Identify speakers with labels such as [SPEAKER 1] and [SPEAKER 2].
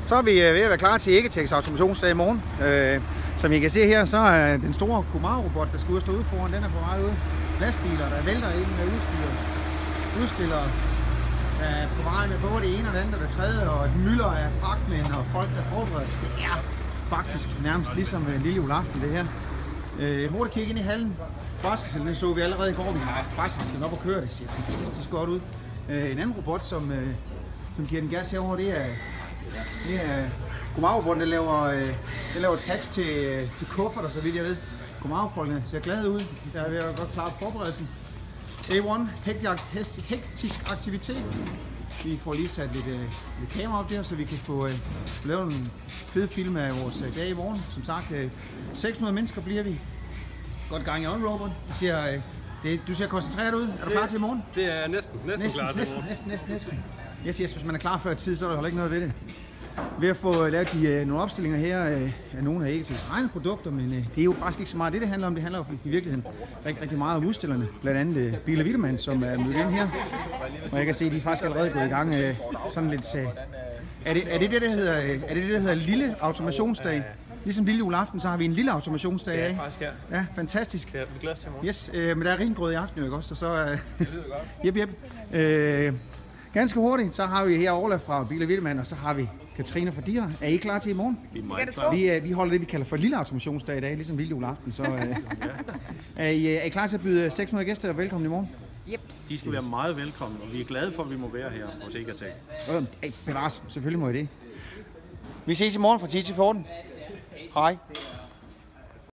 [SPEAKER 1] Så er vi ved at være klar til Egetex automationsdag i morgen. Som I kan se her, så er den store Kumar-robot, der skal ud og stå ude foran, den er på vej ud. Lastbiler, der vælter ind med udstillere, der er på vej med både det ene og det andet og det tredje, og et mylder af fragtmænd og folk, der forbereder sig. Det er faktisk nærmest ligesom en lille juleaften, det her. Hurtigt kigge ind i hallen. Basketball, den så vi allerede i går. Vi har faktisk haft den op og køre. Det ser fantastisk godt ud. En anden robot, som giver den gas herovre, det er Kumar-robotten, der laver tags til kufferter, så vidt jeg ved. Kumar-folkene ser glade ud. Der er ved at godt klare forberedelsen. A1, hektisk aktivitet. Vi får lige sat lidt kamera op der, så vi kan få lavet en fed film af vores dag i morgen. Som sagt, 600 mennesker bliver vi. Godt gang i on-robot. Du ser koncentreret ud. Er du klar til i morgen?
[SPEAKER 2] Det er næsten klar til i morgen.
[SPEAKER 1] Næsten. Yes, hvis man er klar før tid, så er der heller ikke noget ved det. Ved at få lavet nogle opstillinger her af nogle af Egetex egne produkter, men det er jo faktisk ikke så meget det handler om. Det handler jo i virkeligheden rigtig meget om udstillerne. Blandt andet Biler Wittmann, som er mødt ind her. Og jeg kan se, at de er faktisk allerede gået i gang sådan lidt. Er det det, der hedder lille automationsdag? Ligesom lille juleaften, så har vi en lille automationsdag af.
[SPEAKER 2] Ja, faktisk ja.
[SPEAKER 1] Ja, fantastisk.
[SPEAKER 2] Det er vi glade til i morgen.
[SPEAKER 1] Yes, men der er risengrød i aften jo, ikke også? Så
[SPEAKER 2] det lyder godt.
[SPEAKER 1] Ganske hurtigt, så har vi her Orla fra Biler Wittmann, og så har vi Katrine fra Dira. Er I klar til i morgen?
[SPEAKER 2] Vi er meget klar.
[SPEAKER 1] Vi holder det, vi kalder for lille automationsdag i dag, ligesom lille juleaften. Så er I klar til at byde 600 gæster velkommen i morgen?
[SPEAKER 3] Jeps.
[SPEAKER 4] De skal være meget velkomne, og vi er glade for, at vi må være her hos Egetex.
[SPEAKER 1] Bevares, selvfølgelig må I det. Vi ses i morgen fra 10 til 14. Hej.